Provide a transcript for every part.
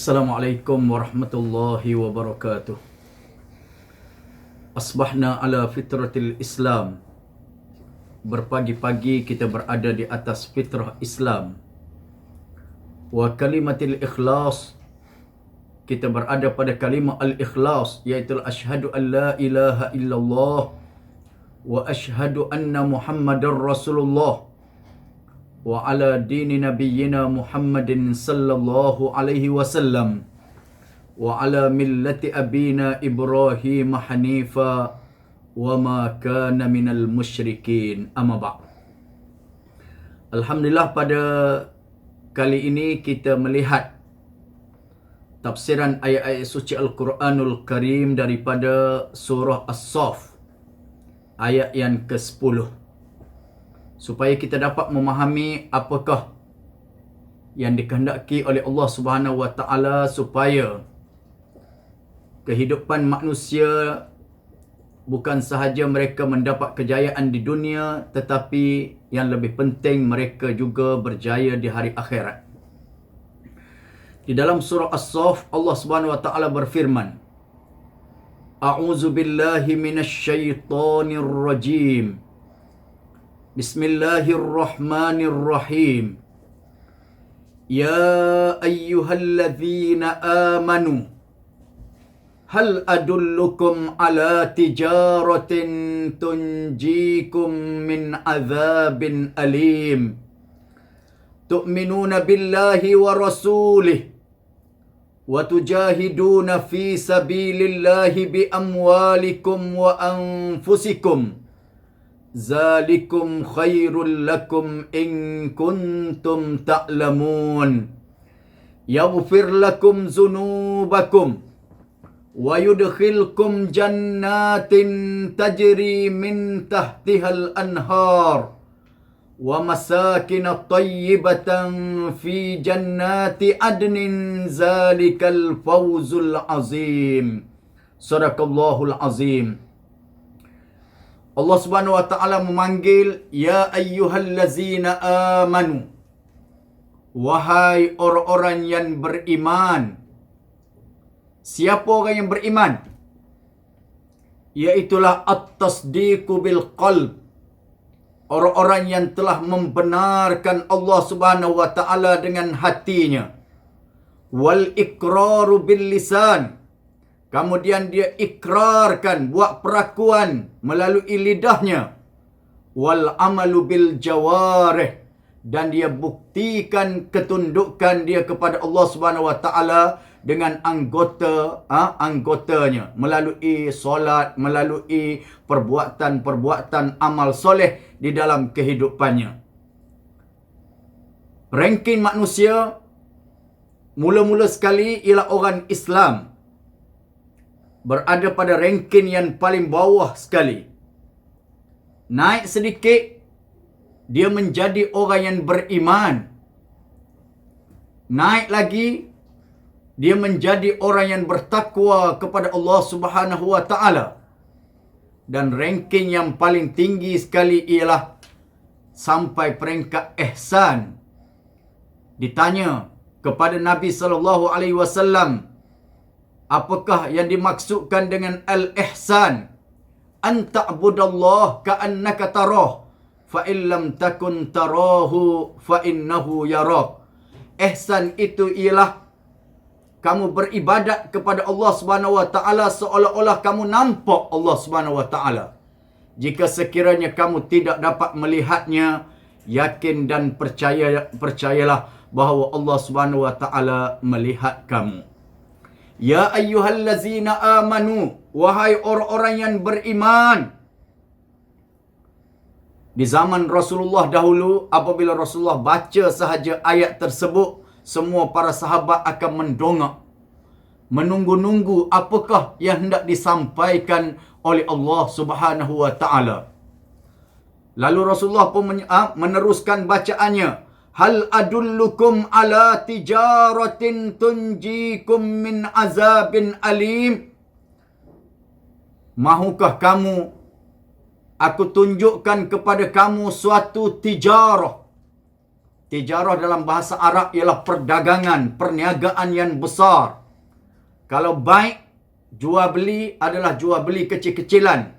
Assalamualaikum warahmatullahi wabarakatuh. Asbahna ala fitratil Islam. Berpagi-pagi kita berada di atas fitrah Islam. Wa kalimatil ikhlas. Kita berada pada kalimah al-ikhlas, iaitu asyhadu an la ilaha illallah wa asyhadu anna Muhammadar Rasulullah wa ala dini nabiyyina Muhammadin sallallahu alaihi wasallam wa ala millati abina Ibrahim hanifa wa ma kana minal musyrikin. Amma ba'd. Alhamdulillah, pada kali ini kita melihat tafsiran ayat-ayat suci Al-Quranul Karim daripada surah As-Saff ayat yang ke-10, supaya kita dapat memahami apakah yang dikehendaki oleh Allah Subhanahu Wa Taala supaya kehidupan manusia bukan sahaja mereka mendapat kejayaan di dunia, tetapi yang lebih penting mereka juga berjaya di hari akhirat. Di dalam surah As-Saff, Allah Subhanahu Wa Taala berfirman, A'udzu billahi minasy syaithanir rajim. Bismillahirrahmanirrahim. Ya ayyuhalladzina amanu, hal adullukum ala tijaratin tunjikum min azabin alim. Tu'minuna billahi wa rasulih wa tujahiduna fi sabilillahi bi amwalikum wa anfusikum. Zalikum khairul lakum in kuntum ta'lamun. Yaghfir lakum zunubakum wa yudkhilkum jannatin tajri min tahtihal anhar wa masakin tayyibatan fi jannati adnin. Zalikal fawzul azim. Sadaqallahul azim. Allah Subhanahu Wa Taala memanggil, ya ayyuhallazina amanu, wahai orang-orang yang beriman. Siapa orang yang beriman? Iaitulah at-tasdiqu bil qalb, orang-orang yang telah membenarkan Allah Subhanahu Wa Taala dengan hatinya. Wal iqraru bil lisan, kemudian dia ikrarkan, buat perakuan melalui lidahnya. Wal amalu bil jawarih, dan dia buktikan ketundukan dia kepada Allah Subhanahu Wa Taala dengan anggotanya, melalui solat, melalui perbuatan-perbuatan amal soleh di dalam kehidupannya. Ranking manusia mula-mula sekali ialah orang Islam berada pada ranking yang paling bawah sekali. Naik sedikit, dia menjadi orang yang beriman. Naik lagi, dia menjadi orang yang bertakwa kepada Allah Subhanahu Wa Taala. Dan ranking yang paling tinggi sekali ialah sampai peringkat ihsan. Ditanya kepada Nabi sallallahu alaihi wasallam, apakah yang dimaksudkan dengan al-ihsan? Anta'budallah ka'annaka tarah, fa illam takun tarahu fa innahu yarak. Ihsan itu ialah kamu beribadat kepada Allah Subhanahu Wa Taala seolah-olah kamu nampak Allah Subhanahu Wa Taala. Jika sekiranya kamu tidak dapat melihatnya, yakin dan percayalah bahawa Allah Subhanahu Wa Taala melihat kamu. Ya ayyuhallazina amanu, wahai orang-orang yang beriman. Di zaman Rasulullah dahulu, apabila Rasulullah baca sahaja ayat tersebut, semua para sahabat akan mendongak, menunggu-nunggu apakah yang hendak disampaikan oleh Allah Subhanahu Wa Taala. Lalu Rasulullah pun meneruskan bacaannya. Hal adullukum ala tijaratin tunjikum min azabin alim. Mahukah kamu aku tunjukkan kepada kamu suatu tijarah. Tijarah dalam bahasa Arab ialah perdagangan, perniagaan yang besar. Kalau baik, jual beli adalah jual beli kecil-kecilan.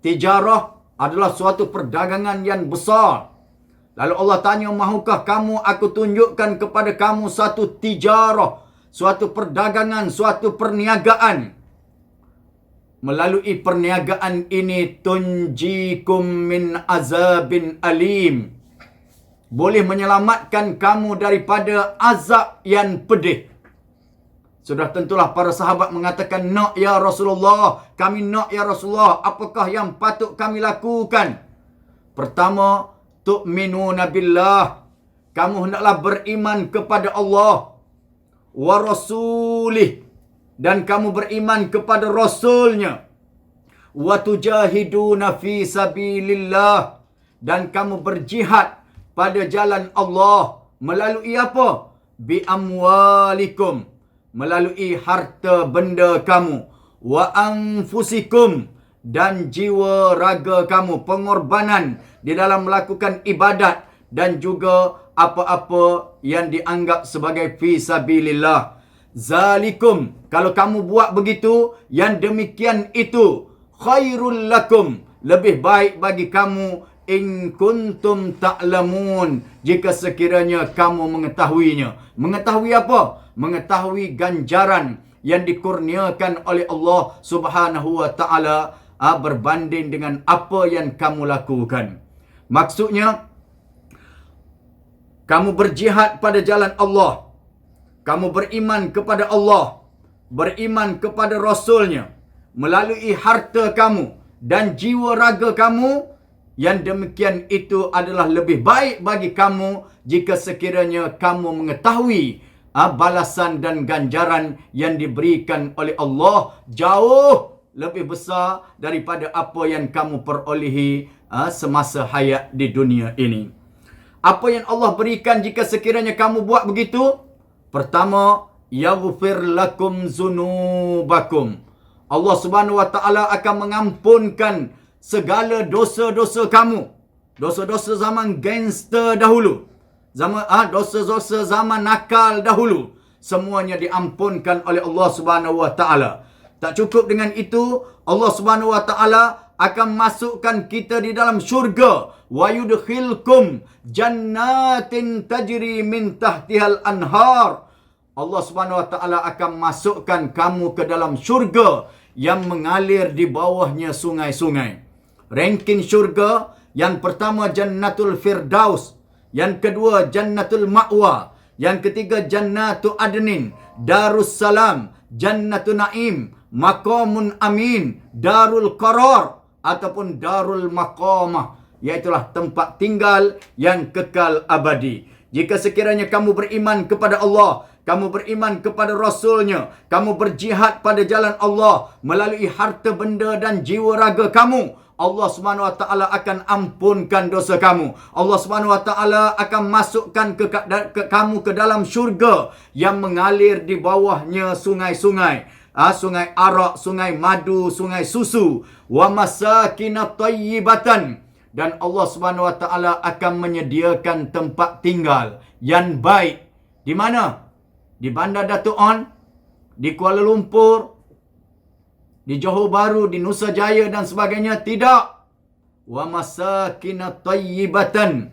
Tijarah adalah suatu perdagangan yang besar. Lalu Allah tanya, mahukah kamu aku tunjukkan kepada kamu satu tijarah, suatu perdagangan, suatu perniagaan. Melalui perniagaan ini tunjikum min azabin alim. Boleh menyelamatkan kamu daripada azab yang pedih. Sudah tentulah para sahabat mengatakan, nak ya Rasulullah, kami nak ya Rasulullah, apakah yang patut kami lakukan? Pertama, tu'minuna billah. Kamu hendaklah beriman kepada Allah wa rasulih, dan kamu beriman kepada Rasulnya. Wa tujahiduna fi sabilillah, dan kamu berjihad pada jalan Allah melalui apa? Bi amwalikum, melalui harta benda kamu. Wa anfusikum, dan jiwa raga kamu, pengorbanan di dalam melakukan ibadat dan juga apa-apa yang dianggap sebagai fi sabilillah. Zalikum, kalau kamu buat begitu, yang demikian itu khairul lakum, lebih baik bagi kamu, in kuntum ta'lamun, jika sekiranya kamu mengetahuinya. Mengetahui apa? Mengetahui ganjaran yang dikurniakan oleh Allah Subhanahu wa taala berbanding dengan apa yang kamu lakukan. Maksudnya, kamu berjihad pada jalan Allah, kamu beriman kepada Allah, beriman kepada Rasulnya, melalui harta kamu dan jiwa raga kamu, yang demikian itu adalah lebih baik bagi kamu jika sekiranya kamu mengetahui balasan dan ganjaran yang diberikan oleh Allah jauh lebih besar daripada apa yang kamu perolehi semasa hayat di dunia ini. Apa yang Allah berikan jika sekiranya kamu buat begitu? Pertama, yaghfir lakum zunubakum. Allah Subhanahu wa taala akan mengampunkan segala dosa-dosa kamu. Dosa-dosa zaman gangster dahulu. Dosa-dosa zaman nakal dahulu. Semuanya diampunkan oleh Allah Subhanahu wa taala. Tak cukup dengan itu, Allah Subhanahu wa taala akan masukkan kita di dalam syurga. Wa yudkhilkum jannatin tajri min tahtihal anhar. Allah Subhanahu wa taala akan masukkan kamu ke dalam syurga yang mengalir di bawahnya sungai-sungai. Ranking syurga, yang pertama Jannatul Firdaus, yang kedua Jannatul Ma'wa, yang ketiga Jannatul Adnin, Darussalam, Jannatul Naim, Maqamun Amin, Darul Qarar ataupun Darul Maqamah, iaitulah tempat tinggal yang kekal abadi. Jika sekiranya kamu beriman kepada Allah, kamu beriman kepada Rasulnya, kamu berjihad pada jalan Allah melalui harta benda dan jiwa raga kamu, Allah Subhanahu wa taala akan ampunkan dosa kamu. Allah Subhanahu wa taala akan masukkan kamu ke dalam syurga yang mengalir di bawahnya sungai-sungai. Sungai arak, sungai madu, sungai susu. Wa masakinat tayyibatan. Dan Allah Subhanahu wa taala akan menyediakan tempat tinggal yang baik. Di mana? Di Bandar Datuk On, di Kuala Lumpur, di Johor Bahru, di Nusa Jaya dan sebagainya. Tidak. Wa masakinat tayyibatan.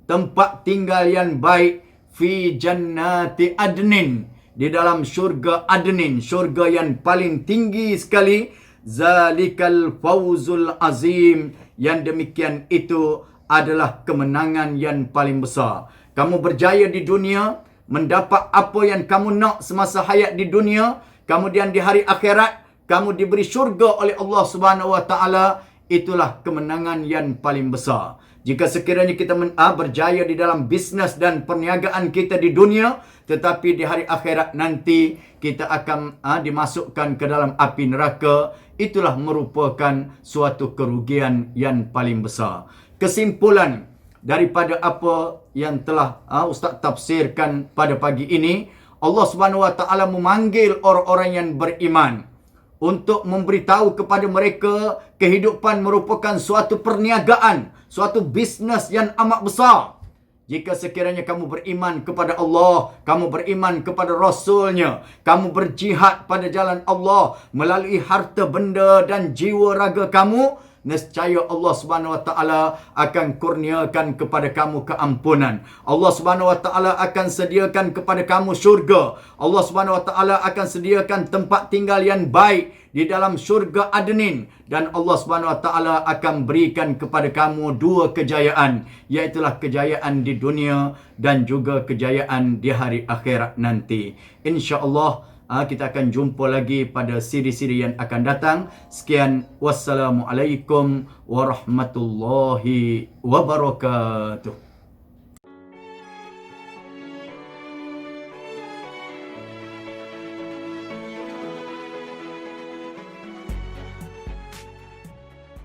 Tempat tinggal yang baik. Fi jannati adnin. Di dalam syurga adnin. Syurga yang paling tinggi sekali. Zalikal fawzul azim. Yang demikian itu adalah kemenangan yang paling besar. Kamu berjaya di dunia, mendapat apa yang kamu nak semasa hayat di dunia, kemudian di hari akhirat kamu diberi syurga oleh Allah Subhanahu wa taala. Itulah kemenangan yang paling besar. Jika sekiranya kita berjaya di dalam bisnes dan perniagaan kita di dunia, tetapi di hari akhirat nanti kita akan dimasukkan ke dalam api neraka, itulah merupakan suatu kerugian yang paling besar. Kesimpulan daripada apa yang telah Ustaz tafsirkan pada pagi ini, Allah Subhanahu wa taala memanggil orang-orang yang beriman untuk memberitahu kepada mereka kehidupan merupakan suatu perniagaan, suatu bisnes yang amat besar. Jika sekiranya kamu beriman kepada Allah, kamu beriman kepada Rasulnya, kamu berjihad pada jalan Allah melalui harta benda dan jiwa raga kamu, nescaya Allah Subhanahu Wa Taala akan kurniakan kepada kamu keampunan. Allah Subhanahu Wa Taala akan sediakan kepada kamu syurga. Allah Subhanahu Wa Taala akan sediakan tempat tinggal yang baik di dalam syurga Adnin, dan Allah Subhanahu Wa Taala akan berikan kepada kamu dua kejayaan, iaitu kejayaan di dunia dan juga kejayaan di hari akhirat nanti. Insya-Allah kita akan jumpa lagi pada siri-siri yang akan datang. Sekian, wassalamualaikum warahmatullahi wabarakatuh.